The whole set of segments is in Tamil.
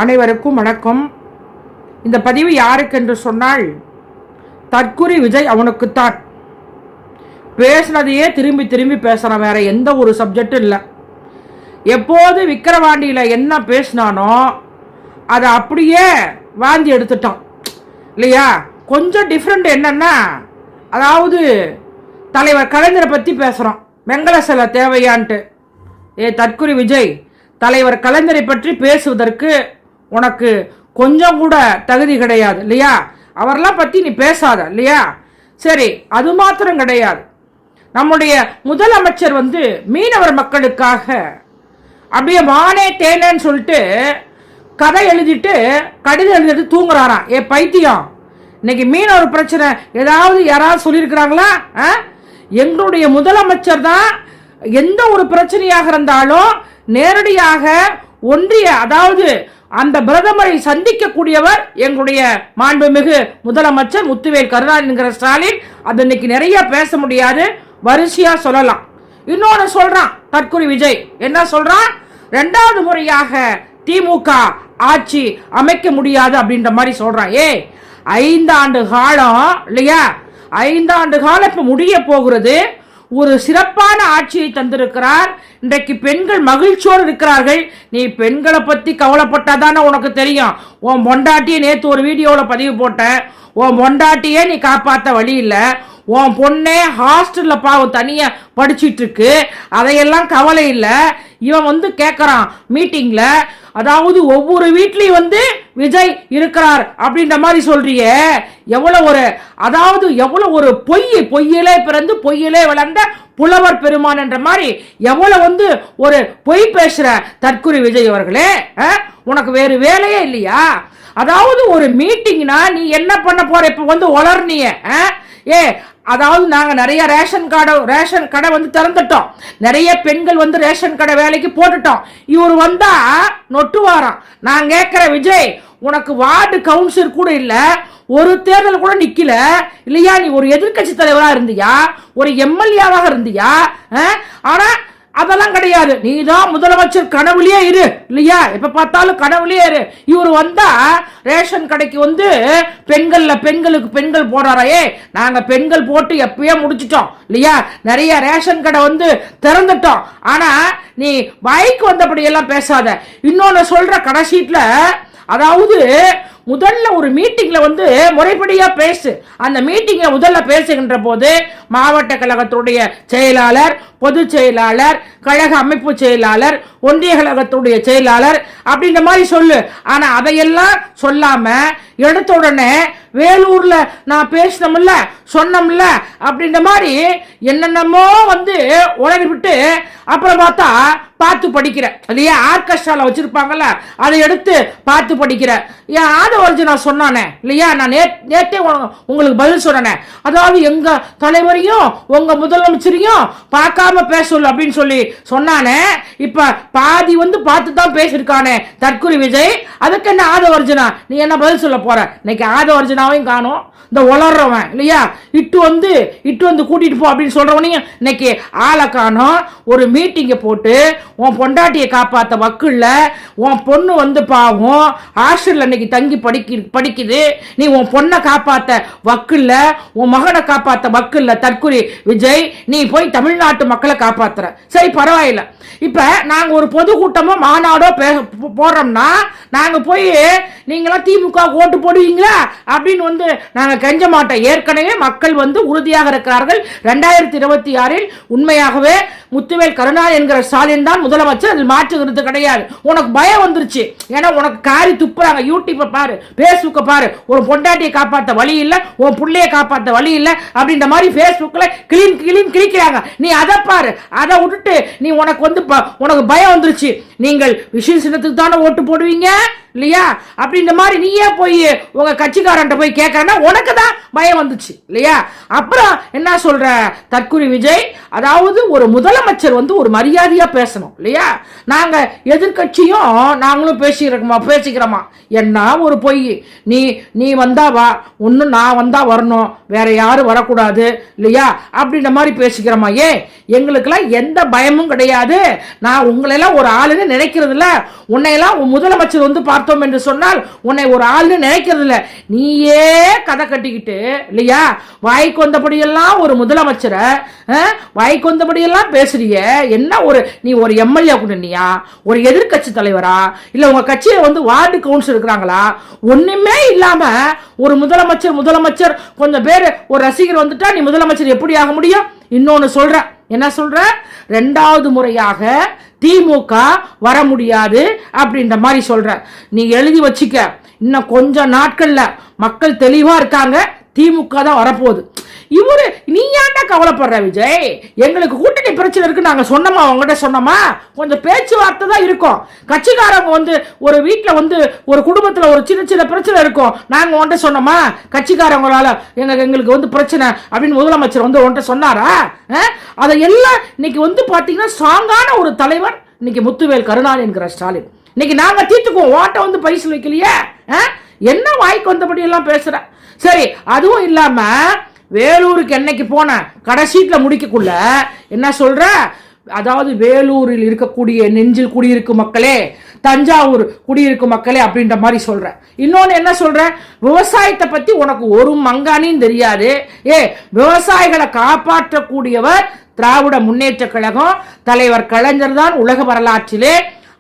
அனைவருக்கும் வணக்கம். இந்த பதிவு யாருக்கு என்று சொன்னால், தற்குறி விஜய் அவனுக்குத்தான். பேசினதையே திரும்பி திரும்பி பேசுகிறான், வேற எந்த ஒரு சப்ஜெக்டும் இல்லை. எப்போது விக்கிரவாண்டியில் என்ன பேசினானோ அதை அப்படியே வாந்தி எடுத்துட்டான் இல்லையா. கொஞ்சம் டிஃப்ரெண்ட் என்னன்னா, அதாவது தலைவர் கலைஞரை பற்றி பேசுகிறான், வெங்கல சிலை தேவையான்ட்டு. தற்குறி விஜய், தலைவர் கலைஞரை பற்றி பேசுவதற்கு உனக்கு கொஞ்சம் கூட தகுதி கிடையாது இல்லையா. அவரெல்லாம் பற்றி நீ பேசாத இல்லையா. சரி, அது மாத்திரம் கிடையாது. நம்முடைய முதலமைச்சர் மீனவர் மக்களுக்காக அப்படியே மானே தேனேன்னு சொல்லிட்டு கதை எழுதிட்டு கடிதம் எழுதிட்டு தூங்குறாராம். பைத்தியம், இன்னைக்கு மீனவர் பிரச்சனை ஏதாவது யாராவது சொல்லியிருக்கிறாங்களா? எங்களுடைய முதலமைச்சர் தான் எந்த ஒரு பிரச்சனையாக இருந்தாலும் நேரடியாக ஒன்றிய, அதாவது அந்த பிரதமரை சந்திக்கக்கூடியவர் எங்களுடைய மாண்புமிகு முதலமைச்சர் முத்துவேல் கருணாநிதி ஸ்டாலின். அது இன்னைக்கு நிறைய பேச முடியாது, வரிசையா சொல்லலாம். இன்னொன்னு சொல்றான் தற்குறி விஜய். என்ன சொல்றான்? 2வது முறையாக திமுக ஆட்சி அமைக்க முடியாது அப்படின்ற மாதிரி சொல்றான். 5 ஆண்டு காலம் இல்லையா, 5 ஆண்டு காலம் இப்ப முடிய போகிறது. ஒரு சிறப்பான ஆட்சியை தந்திருக்கிறார். இன்றைக்கு பெண்கள் மகிழ்ச்சியோடு இருக்கிறார்கள். நீ பெண்களை பத்தி கவலைப்பட்டாதானே உனக்கு தெரியும். உன் பொண்டாட்டியை நேற்று ஒரு வீடியோவில் பதிவு போட்ட, உன் பொண்டாட்டியே நீ காப்பாற்ற வழி இல்லை. உன் பொண்ணே ஹாஸ்டல்ல பாவம் தனியா படிச்சிட்டு இருக்கு, அதையெல்லாம் கவலை இல்லை. இவன் கேட்கறான் மீட்டிங்ல, அதாவது ஒவ்வொரு வீட்லயும் விஜய் இருக்கிறார் அப்படின்ற மாதிரி சொல்றிய. எவ்வளவு ஒரு, அதாவது எவ்வளவு ஒரு பொய்யிலே பிறந்து பொய்யிலே வளர்ந்த புலவர் பெருமான் என்ற மாதிரி எவ்வளவு ஒரு பொய் பேசுற தற்குறி விஜய் அவர்களே. உனக்கு வேறு வேலையே இல்லையா? அதாவது ஒரு மீட்டிங்னா நீ என்ன பண்ண போற? இப்ப உளர்னிய அதாவது நாங்க நிறைய ரேஷன் கடை திறந்துட்டோம், நிறைய பெண்கள் ரேஷன் கடை வேலைக்கு போட்டுட்டோம். இவர் வந்தா நொட்டுவாராம். நான் கேட்கிற விஜய், உனக்கு வார்டு கவுன்சிலர் கூட இல்ல, ஒரு தேர்தல் கூட நிக்கல இல்லையா? நீ ஒரு எதிர்கட்சி தலைவரா இருந்தியா, ஒரு எம்எல்ஏவாக இருந்தியா? ஆனா அதெல்லாம் கிடையாது. நீ தான் முதலமைச்சர் கனவுலயே இரு இல்லையா, எப்ப பார்த்தாலும் கனவுலயே இரு. இவர் வந்தா ரேஷன் கடைக்கு பெண்களுக்கு பெண்கள் போடுறாரே, நாங்க பெண்கள் போட்டு எப்பயே முடிச்சிட்டோம் இல்லையா, நிறைய ரேஷன் கடை திறந்துட்டோம். ஆனா நீ வாய்க்கு வந்தபடி எல்லாம் பேசாத. இன்னொன்னு சொல்ற கடைசீட்ல, அதாவது முதல்ல ஒரு மீட்டிங்ல முறைப்படியா பேசு. அந்த மீட்டிங்ல முதல்ல பேசுகின்ற போது மாவட்ட கழகத்துடைய செயலாளர், பொதுச் செயலாளர், கழக அமைப்பு செயலாளர், ஒன்றிய கழகத்துடைய செயலாளர் அப்படின்ற மாதிரி சொல்லு. ஆனா அதையெல்லாம் சொல்லாம எடுத்த உடனே வேலூர்ல நான் பேசினோம்ல சொன்னோம்ல அப்படின்ற மாதிரி என்னென்னமோ உலகி விட்டு அப்புறம் பார்த்தா பார்த்து படிக்கிற இல்லையா, ஆர்கெஸ்ட்ரால வச்சிருப்பாங்கல்ல, அதை எடுத்து பார்த்து படிக்கிற. ஏன் ஆதவர்ஜி நான் சொன்னானே இல்லையா, நான் நேற்றே உங்களுக்கு பதில் சொன்னேன். அதாவது எங்க தலைவரையும் உங்க முதலமைச்சரையும் பார்க்காம பேசல அப்படின்னு சொல்லி சொன்னானே. இப்ப பாதி பார்த்து தான் பேசிருக்கானே தற்குறி விஜய். அதுக்கு என்ன ஆதவர்ஜனா, நீ என்ன பதில் சொல்ல போற? இன்னைக்கு ஆதவர்ஜனாவையும் காணோம், இந்த உளர்றவன் இல்லையா, இட்டு கூட்டிட்டு போ அப்படின்னு சொல்றவனையும் இன்னைக்கு ஆளை காணோம். ஒரு மீட்டிங்கை போட்டு உன் பொண்டாட்டியை காப்பாத்த வக்குல்ல, உன் பொண்ணு பாவம் ஹாஸ்டல்ல இன்னைக்கு தங்கி படிக்குது. நீ உன் பொண்ணை காப்பாத்த வக்குல்ல, உன் மகனை காப்பாத்த வக்குல்ல. தற்குறி விஜய், நீ போய் தமிழ்நாட்டு மக்களை காப்பாத்துற. சரி, பரவாயில்ல. இப்ப நாங்க ஒரு பொதுக்கூட்டமோ மாநாடோ போடுறோம்னா நாங்க போய் நீங்களாம் திமுக ஓட்டு போடுவீங்களா அப்படின்னு நாங்க கெஞ்ச மாட்டோம். ஏற்கனவே மக்கள் உறுதியாக இருக்கிறார்கள். 2026 உண்மையாகவே முத்துவேல் கருணாநிதி என்கிற ஸ்டாலின் தான் முதலமைச்சர், அதில் மாற்றுகிறது கிடையாது. உனக்கு பயம் வந்துருச்சு, ஏன்னா உனக்கு காரி துப்புறாங்க. யூடியூப்பை பாரு, பேஸ்புக்கை பாரு, ஒரு பொண்டாட்டியை காப்பாற்ற வழி இல்லை, உன் பிள்ளையை காப்பாற்ற வழி இல்லை அப்படின்ற மாதிரி பேஸ்புக்ல கிளிக்கிறாங்க. நீ அதை பாரு, அதை விட்டுட்டு நீ உனக்கு பயம் வந்துருச்சு. நீங்கள் விஷய சின்னத்துக்கு தானே ஓட்டு போடுவீங்க இல்லையா அப்படின்ற மாதிரி நீயே போய் உங்க கட்சிக்காரன் போய் கேட்கறா, உனக்கு தான் பயம் வந்துச்சு இல்லையா. அப்புறம் என்ன சொல்ற தற்குறி விஜய், அதாவது ஒரு முதலமைச்சர் ஒரு மரியாதையா பேசணும் இல்லையா. நாங்க எதிர்கட்சியும் நாங்களும் பேசிக்கிறோமா, என்ன ஒரு பொய். நீ வந்தா வா, ஒன்னு நான் வந்தா வரணும், வேற யாரும் வரக்கூடாது இல்லையா அப்படின்ற மாதிரி பேசிக்கிறோமா. எங்களுக்கெல்லாம் எந்த பயமும் கிடையாது. நான் உங்களெல்லாம் ஒரு ஆளுன்னு நினைக்கிறது இல்ல. உன்னையெல்லாம் முதலமைச்சர் வந்து பார்த்தோம் என்று சொன்னால் உன்னை ஒரு ஆள்னு நினைக்கிறது இல்ல. நீயே கதை கட்டிக்கிட்டு இல்லையா, வாய்க்கு வந்தபடியெல்லாம் ஒரு முதலமைச்சரை வாய்க்கு வந்தபடியெல்லாம் பேசுறிய. என்ன ஒரு நீ ஒரு எம்எல்ஏ கூட்டணியா, ஒரு எதிர்கட்சி தலைவரா, இல்ல உங்க கட்சியில வந்து வார்டு கவுன்சில் இருக்கிறாங்களா? ஒண்ணுமே இல்லாம ஒரு முதலமைச்சர் கொஞ்சம் பேர் ஒரு ரசிகர் வந்துட்டா நீ முதலமைச்சர் எப்படி ஆக முடியும்? இன்னொன்னு சொல்ற, என்ன சொல்ற, 2வது முறையாக திமுக வர முடியாது அப்படின்ற மாதிரி சொல்ற. நீ எழுதி வச்சுக்க, இன்னும் கொஞ்சம் நாட்கள்ல மக்கள் தெளிவா இருக்காங்க, திமுக தான் வரப்போகுது. இவரு நீ ஏன்டா கவலைப்படுற விஜய்? எங்களுக்கு கூட்டணி பிரச்சனை இருக்கு நாங்க சொன்னோமா, அவங்ககிட்ட சொன்னோமா? கொஞ்சம் பேச்சுவார்த்தை தான் இருக்கும். கட்சிக்காரங்க வந்து ஒரு வீட்டில் வந்து ஒரு குடும்பத்தில் ஒரு சின்ன சின்ன பிரச்சனை இருக்கும், நாங்க உன்கிட்ட சொன்னோமா? கட்சிக்காரங்களால எங்களுக்கு வந்து பிரச்சனை அப்படின்னு முதலமைச்சர் வந்து உன்கிட்ட சொன்னாரா? அதை எல்லாம் இன்னைக்கு வந்து பாத்தீங்கன்னா ஸ்ட்ராங்கான ஒரு தலைவர் இன்னைக்கு முத்துவேல் கருணாநிதி என்கிற ஸ்டாலின். இன்னைக்கு நாங்க தீர்த்துக்குவோம், ஓட்ட வந்து பைசல் வைக்கலையே. என்ன வாய்க்கு வந்தபடி எல்லாம் பேசுற? சரி, அதுவும் இல்லாம வேலூருக்கு என்னைக்கு போன கடைசீட்ல முடிக்கக்குள்ள என்ன சொல்ற, அதாவது வேலூரில் இருக்கக்கூடிய நெஞ்சில் குடியிருக்கும் மக்களே, தஞ்சாவூர் குடியிருக்கும் மக்களே அப்படின்ற மாதிரி சொல்ற. இன்னொன்னு என்ன சொல்ற, விவசாயத்தை பத்தி உனக்கு ஒரு மங்கானியும் தெரியாது. விவசாயிகளை காப்பாற்றக்கூடியவர் திராவிட முன்னேற்ற கழகம் தலைவர் கலைஞர் தான் உலக வரலாற்றிலே.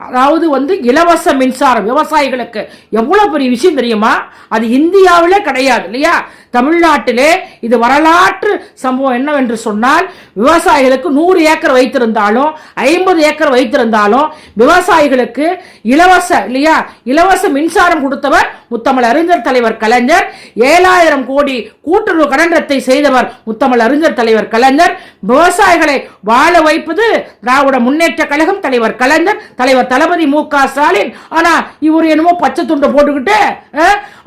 அதாவது வந்து இலவச மின்சாரம் விவசாயிகளுக்கு எவ்வளவு பெரிய விஷயம் தெரியுமா? அது இந்தியாவிலே கிடையாது இல்லையா, தமிழ்நாட்டிலே இது வரலாற்று சம்பவம். என்னவென்று சொன்னால் விவசாயிகளுக்கு 100 ஏக்கர் வைத்திருந்தாலும் 50 ஏக்கர் வைத்திருந்தாலும் விவசாயிகளுக்கு இலவச இல்லையா, இலவச மின்சாரம் கொடுத்தவர் முத்தமிழ் அறிஞர் தலைவர் கலைஞர். 7000 கோடி கூட்டுறவு கடன் ரத்தை செய்தவர் முத்தமிழ் அறிஞர் தலைவர் கலைஞர். விவசாயிகளை வாழ வைப்பது திராவிட முன்னேற்ற கழகம் தலைவர் கலைஞர், தலைவர் தளபதி மு.க. ஸ்டாலின். ஆனா இவர் என்னமோ பச்சை துண்டை போட்டுக்கிட்டு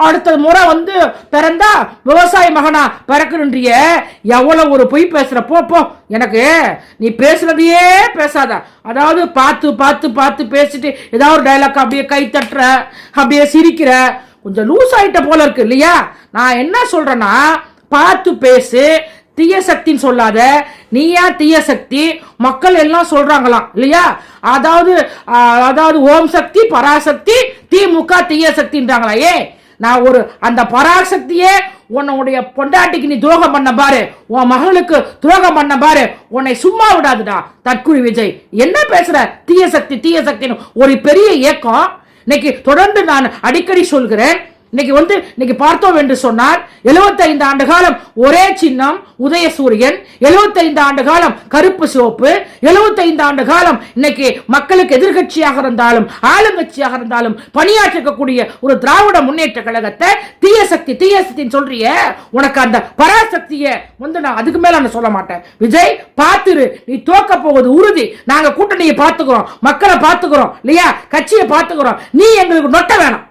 அடுத்த முறை வந்து பிறந்தா விவசாய மகனா பிறக்குன்றிய. எவ்வளவு ஒரு பொய் பேசுற. போ எனக்கு நீ பேசுறதையே பேசாத. அதாவது பார்த்து பார்த்து பார்த்து பேசிட்டு ஏதாவது ஒரு டைலாக் அப்படியே கை தட்டுற, அப்படியே சிரிக்கிற, கொஞ்சம் லூஸ் ஆயிட்ட போல இருக்கு இல்லையா? நான் என்ன சொல்றேன்னா, பார்த்து பேசு, தீய சக்தின்னு சொல்லாத. நீயா தீய சக்தி? மக்கள் எல்லாம் சொல்றாங்களாம் இல்லையா, அதாவது ஓம் சக்தி பராசக்தி, திமுக தீய சக்தின்றாங்களா? நான் ஒரு அந்த பராசக்தியே உன்னுடைய பொண்டாட்டிக்கு நீ துரோகம் பண்ண பாரு, உன் மகளுக்கு துரோகம் பண்ண பாரு, உன்னை சும்மா விடாதுடா தற்குறி விஜய். என்ன பேசுற? தீய சக்தின்னு ஒரு பெரிய இயக்கம். இன்னைக்கு தொடர்ந்து நான் அடிக்கடி சொல்கிறேன். இன்னைக்கு பார்த்தோம் என்று சொன்னார் 75 ஆண்டு காலம் ஒரே சின்னம் உதயசூரியன், 75 ஆண்டு காலம் கருப்பு சிவப்பு, 75 ஆண்டு காலம் இன்னைக்கு மக்களுக்கு எதிர்கட்சியாக இருந்தாலும் ஆளுங்கட்சியாக இருந்தாலும் பணியாற்றக்கூடிய ஒரு திராவிட முன்னேற்ற கழகத்தை தீய சக்தின்னு சொல்றிய. உனக்கு அந்த பராசக்தியை வந்து நான் அதுக்கு மேல நான் சொல்ல மாட்டேன். விஜய் பாத்துரு, நீ தோக்க போவது உறுதி. நாங்க கூட்டணியை பார்த்துக்கிறோம், மக்களை பார்த்துக்கிறோம் இல்லையா, கட்சியை பார்த்துக்கிறோம். நீ எங்களுக்கு நொட்ட வேணாம்.